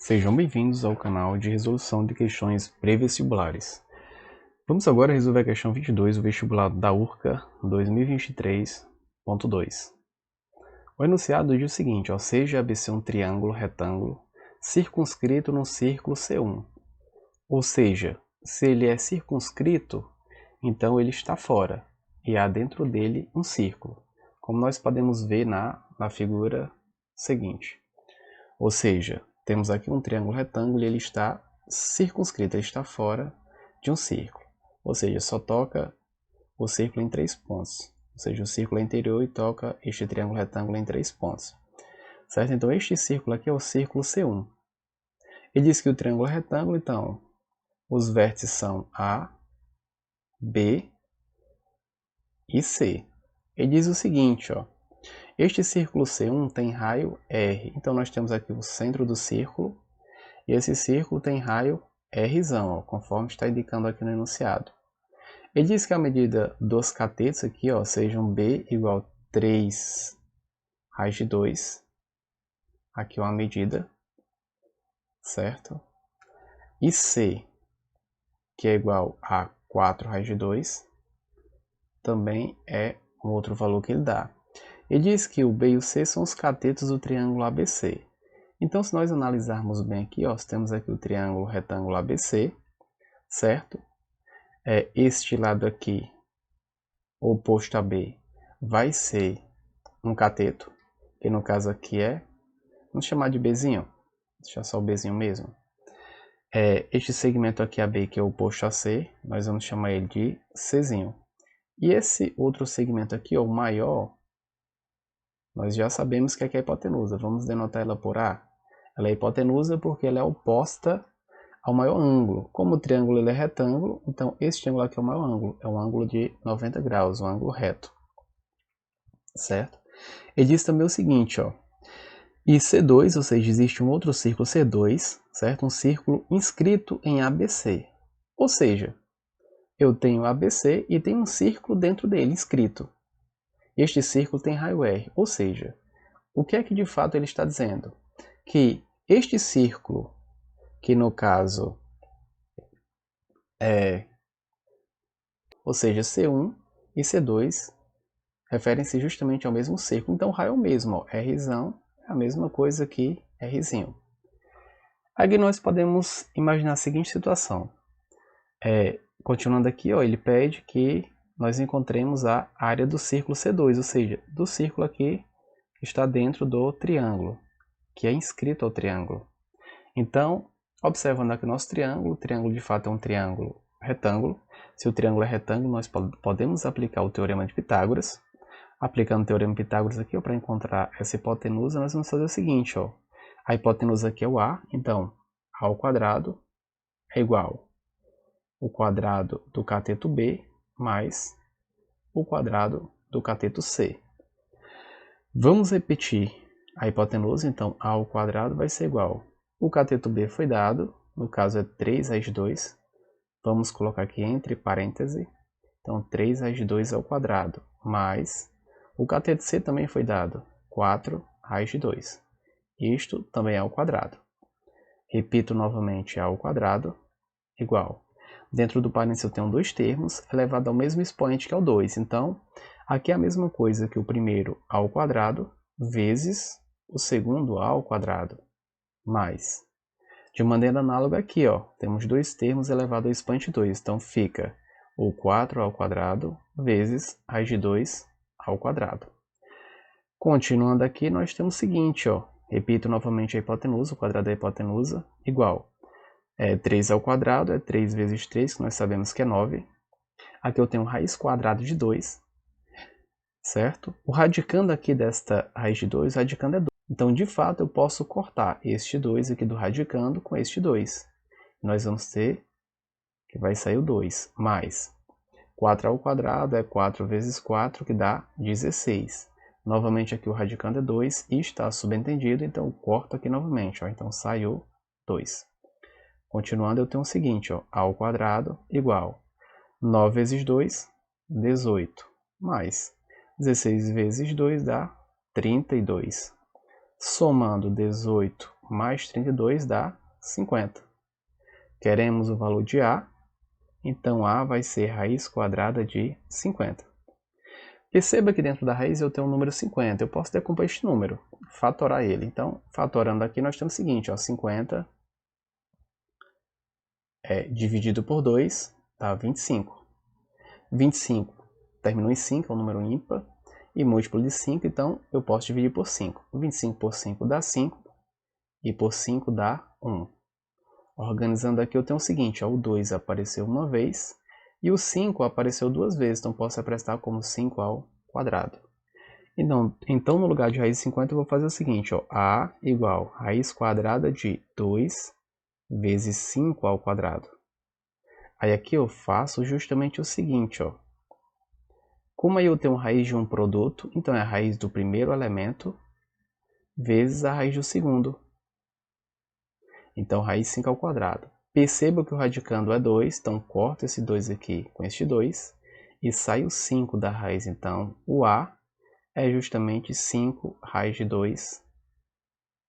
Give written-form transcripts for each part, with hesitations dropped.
Sejam bem-vindos ao canal de resolução de questões pré-vestibulares. Vamos agora resolver a questão 22 do vestibular da URCA 2023.2. O enunciado diz o seguinte, seja ABC um triângulo retângulo circunscrito no círculo C1. Ou seja, se ele é circunscrito, então ele está fora e há dentro dele um círculo, como nós podemos ver na figura seguinte. Ou seja, temos aqui um triângulo retângulo e ele está circunscrito, ele está fora de um círculo. Ou seja, só toca o círculo em 3 pontos. Ou seja, o círculo é interior e toca este triângulo retângulo em 3 pontos. Certo? Então, este círculo aqui é o círculo C1. Ele diz que o triângulo é retângulo, então, os vértices são A, B e C. Ele diz o seguinte, este círculo C1 tem raio R. Então, nós temos aqui o centro do círculo. E esse círculo tem raio R, conforme está indicando aqui no enunciado. Ele diz que a medida dos catetos aqui, sejam B igual a 3 raiz de 2. Aqui é uma medida, certo? E C, que é igual a 4 raiz de 2, também é um outro valor que ele dá. Ele diz que o B e o C são os catetos do triângulo ABC. Então, se nós analisarmos bem aqui, temos aqui o triângulo retângulo ABC, certo? Este lado aqui, oposto a B, vai ser um cateto, que no caso aqui vamos chamar de Bzinho, deixar só o Bzinho mesmo. Este segmento aqui AB, que é oposto a C, nós vamos chamar ele de Czinho. E esse outro segmento aqui, o maior, nós já sabemos que aqui é a hipotenusa. Vamos denotar ela por A. Ela é hipotenusa porque ela é oposta ao maior ângulo. Como o triângulo ele é retângulo, então esse triângulo aqui é o maior ângulo. É um ângulo de 90 graus, um ângulo reto. Certo? Ele diz também o seguinte, e C2, ou seja, existe um outro círculo C2, certo? Um círculo inscrito em ABC. Ou seja, eu tenho ABC e tem um círculo dentro dele, inscrito. Este círculo tem raio R, ou seja, o que é que de fato ele está dizendo? Que este círculo, que no caso ou seja, C1 e C2 referem-se justamente ao mesmo círculo, então o raio é o mesmo, R é a mesma coisa que R. Aqui nós podemos imaginar a seguinte situação. Continuando aqui, ele pede que nós encontremos a área do círculo C2, ou seja, do círculo aqui que está dentro do triângulo, que é inscrito ao triângulo. Então, observando aqui o nosso triângulo, o triângulo de fato é um triângulo retângulo. Se o triângulo é retângulo, nós podemos aplicar o teorema de Pitágoras. Aplicando o teorema de Pitágoras aqui, para encontrar essa hipotenusa, nós vamos fazer o seguinte, a hipotenusa aqui é o A, então A ao quadrado é igual ao quadrado do cateto B mais o quadrado do cateto C. Vamos repetir a hipotenusa, então A ao quadrado vai ser igual. O cateto B foi dado, no caso é 3 raiz de 2. Vamos colocar aqui entre parênteses. Então 3 raiz de 2 ao quadrado, mais o cateto C também foi dado, 4 raiz de 2. Isto também é ao quadrado. Repito novamente, A ao quadrado igual. Dentro do parênteses eu tenho dois termos, elevado ao mesmo expoente que é o 2. Então, aqui é a mesma coisa que o primeiro A ao quadrado, vezes o segundo A ao quadrado, mais. De maneira análoga aqui, temos dois termos elevado ao expoente 2. Então, fica o 4 ao quadrado vezes raiz de 2 ao quadrado. Continuando aqui, nós temos o seguinte, repito novamente a hipotenusa, o quadrado da hipotenusa, igual. 3 ao quadrado é 3 vezes 3, que nós sabemos que é 9. Aqui eu tenho raiz quadrada de 2, certo? O radicando aqui desta raiz de 2, o radicando é 2. Então, de fato, eu posso cortar este 2 aqui do radicando com este 2. Nós vamos ter que vai sair o 2, mais 4 ao quadrado é 4 vezes 4, que dá 16. Novamente aqui o radicando é 2 e está subentendido, então eu corto aqui novamente. Então saiu 2. Continuando, eu tenho o seguinte, A ao quadrado igual 9 vezes 2, 18, mais 16 vezes 2 dá 32. Somando 18 mais 32 dá 50. Queremos o valor de A, então A vai ser raiz quadrada de 50. Perceba que dentro da raiz eu tenho o número 50. Eu posso decompor este número, fatorar ele. Então, fatorando aqui, nós temos o seguinte, ó, 50 dividido por 2 dá 25. 25 terminou em 5, é um número ímpar, e múltiplo de 5, então eu posso dividir por 5. 25 por 5 dá 5, e por 5 dá 1. Organizando aqui eu tenho o seguinte, ó, o 2 apareceu uma vez, e o 5 apareceu duas vezes, então posso representar como 5 ao quadrado. Então no lugar de raiz de 50 eu vou fazer o seguinte, ó, A igual raiz quadrada de 2 vezes 5 ao quadrado. Aí aqui eu faço justamente o seguinte, ó. Como aí eu tenho raiz de um produto, então é a raiz do primeiro elemento vezes a raiz do segundo. Então raiz 5 ao quadrado. Perceba que o radicando é 2, então corto esse 2 aqui com este 2 e sai o 5 da raiz. Então o A é justamente 5 raiz de 2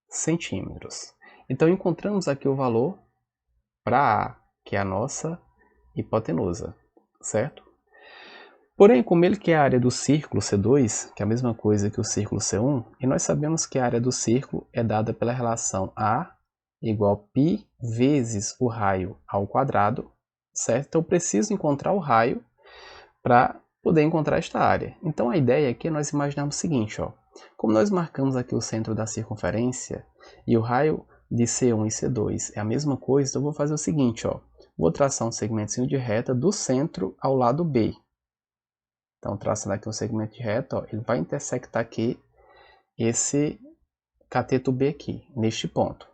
centímetros. Então encontramos aqui o valor para A, que é a nossa hipotenusa, certo? Porém, como ele quer a área do círculo C2, que é a mesma coisa que o círculo C1, e nós sabemos que a área do círculo é dada pela relação A igual a π vezes o raio ao quadrado, certo? Então eu preciso encontrar o raio para poder encontrar esta área. Então a ideia aqui é nós imaginarmos o seguinte, ó. Como nós marcamos aqui o centro da circunferência e o raio de C1 e C2 é a mesma coisa, então eu vou fazer o seguinte, ó. Vou traçar um segmento de reta do centro ao lado B. Então, traçando aqui um segmento de reta, ó, ele vai intersectar aqui esse cateto B aqui, neste ponto.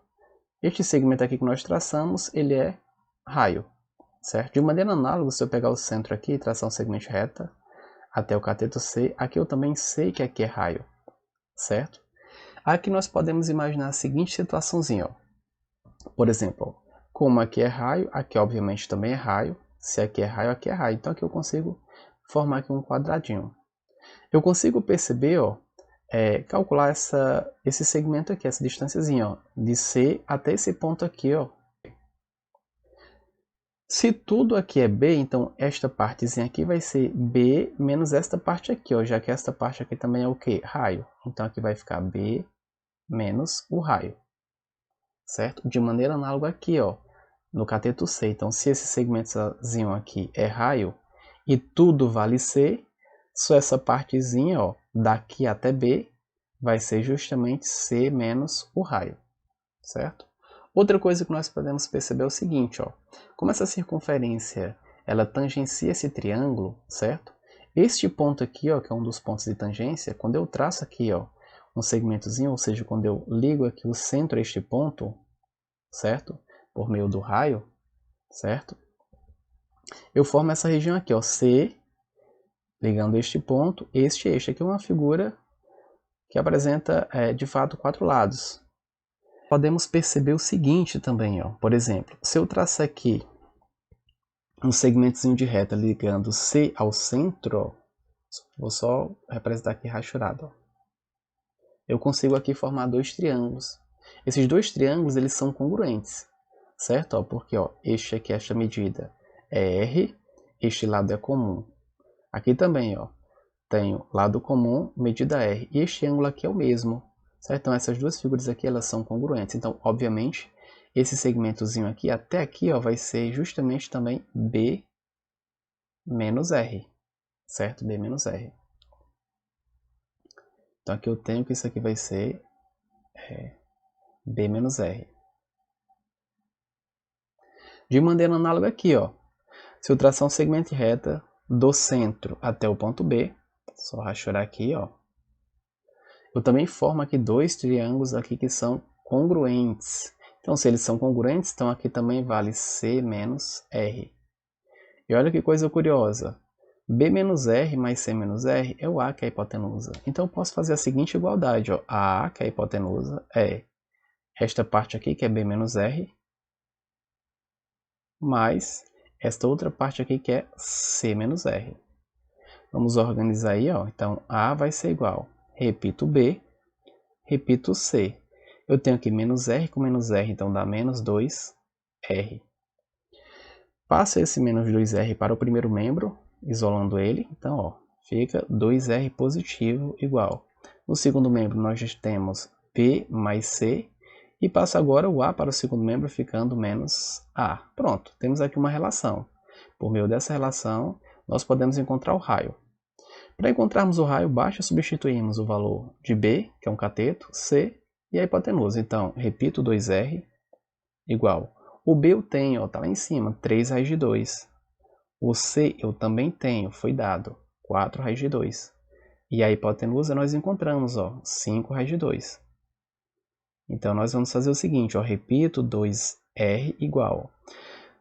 Este segmento aqui que nós traçamos, ele é raio, certo? De maneira análoga, se eu pegar o centro aqui e traçar um segmento de reta até o cateto C, aqui eu também sei que aqui é raio, certo? Aqui nós podemos imaginar a seguinte situaçãozinha, ó. Por exemplo, ó, como aqui é raio, aqui obviamente também é raio. Se aqui é raio, aqui é raio. Então aqui eu consigo formar aqui um quadradinho. Eu consigo perceber, ó, calcular esse segmento aqui, essa distânciazinha, ó, de C até esse ponto aqui, ó. Se tudo aqui é B, então esta partezinha aqui vai ser B menos esta parte aqui, ó, já que esta parte aqui também é o quê? Raio. Então aqui vai ficar B menos o raio, certo? De maneira análoga aqui, ó, no cateto C. Então se esse segmentozinho aqui é raio e tudo vale C, só essa partezinha, ó, daqui até B vai ser justamente C menos o raio, certo? Outra coisa que nós podemos perceber é o seguinte, ó, como essa circunferência ela tangencia esse triângulo, certo? Este ponto aqui, ó, que é um dos pontos de tangência, quando eu traço aqui, ó, um segmentozinho, ou seja, quando eu ligo aqui o centro a este ponto, certo? Por meio do raio, certo? Eu formo essa região aqui, ó, C, ligando este ponto, este e este. Aqui é uma figura que apresenta, de fato, 4 lados. Podemos perceber o seguinte também, ó. Por exemplo, se eu traçar aqui um segmentozinho de reta ligando C ao centro, ó, vou só representar aqui rachurado, ó. Eu consigo aqui formar dois triângulos. Esses dois triângulos eles são congruentes, certo? Ó, porque ó, esta medida é R, este lado é comum. Aqui também, ó, tenho lado comum, medida R, e este ângulo aqui é o mesmo, certo? Então essas duas figuras aqui elas são congruentes. Então, obviamente, esse segmentozinho aqui até aqui, ó, vai ser justamente também B menos R, certo? B menos R. Então aqui eu tenho que isso aqui vai ser B menos R. De maneira análoga aqui, ó, se eu traçar um segmento de reta do centro até o ponto B, só rachurar aqui, ó, eu também formo aqui dois triângulos aqui que são congruentes. Então, se eles são congruentes, então aqui também vale C menos R. E olha que coisa curiosa. B menos R mais C menos R é o A, que é a hipotenusa. Então, eu posso fazer a seguinte igualdade. Ó. A, que é a hipotenusa, é esta parte aqui, que é B menos R, mais esta outra parte aqui, que é C menos R. Vamos organizar aí. Ó. Então, A vai ser igual, repito B, repito C. Eu tenho aqui menos R com menos R, então dá menos 2R. Passo esse menos 2R para o primeiro membro, isolando ele. Então, ó, fica 2R positivo igual. No segundo membro, nós já temos P mais C. E passo agora o A para o segundo membro, ficando menos A. Pronto, temos aqui uma relação. Por meio dessa relação, nós podemos encontrar o raio. Para encontrarmos o raio, basta substituirmos o valor de B, que é um cateto, C e a hipotenusa. Então, repito 2R igual. O B eu tenho, está lá em cima, 3 raiz de 2. O C eu também tenho, foi dado, 4 raiz de 2. E a hipotenusa nós encontramos, ó, 5 raiz de 2. Então, nós vamos fazer o seguinte, ó, repito 2R igual.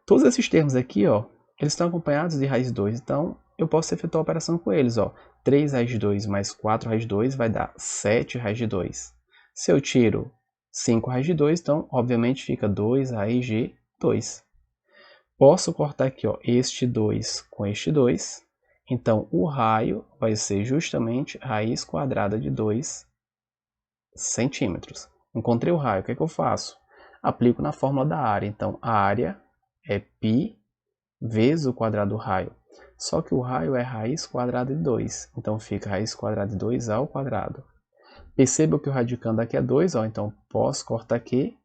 Todos esses termos aqui, ó, eles estão acompanhados de raiz de 2, então eu posso efetuar a operação com eles. Ó. 3 raiz de 2 mais 4 raiz de 2 vai dar 7 raiz de 2. Se eu tiro 5 raiz de 2, então obviamente fica 2 raiz de 2. Posso cortar aqui, ó, este 2 com este 2. Então o raio vai ser justamente raiz quadrada de 2 centímetros. Encontrei o raio, o que é que eu faço? Aplico na fórmula da área. Então a área é π vezes o quadrado do raio. Só que o raio é raiz quadrada de 2. Então fica raiz quadrada de 2 ao quadrado. Perceba que o radicando aqui é 2, ó, então posso cortar aqui.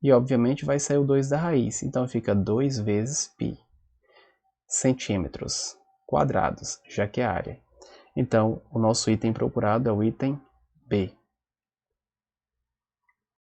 E obviamente vai sair o 2 da raiz. Então fica 2 vezes π centímetros quadrados, já que é a área. Então o nosso item procurado é o item B.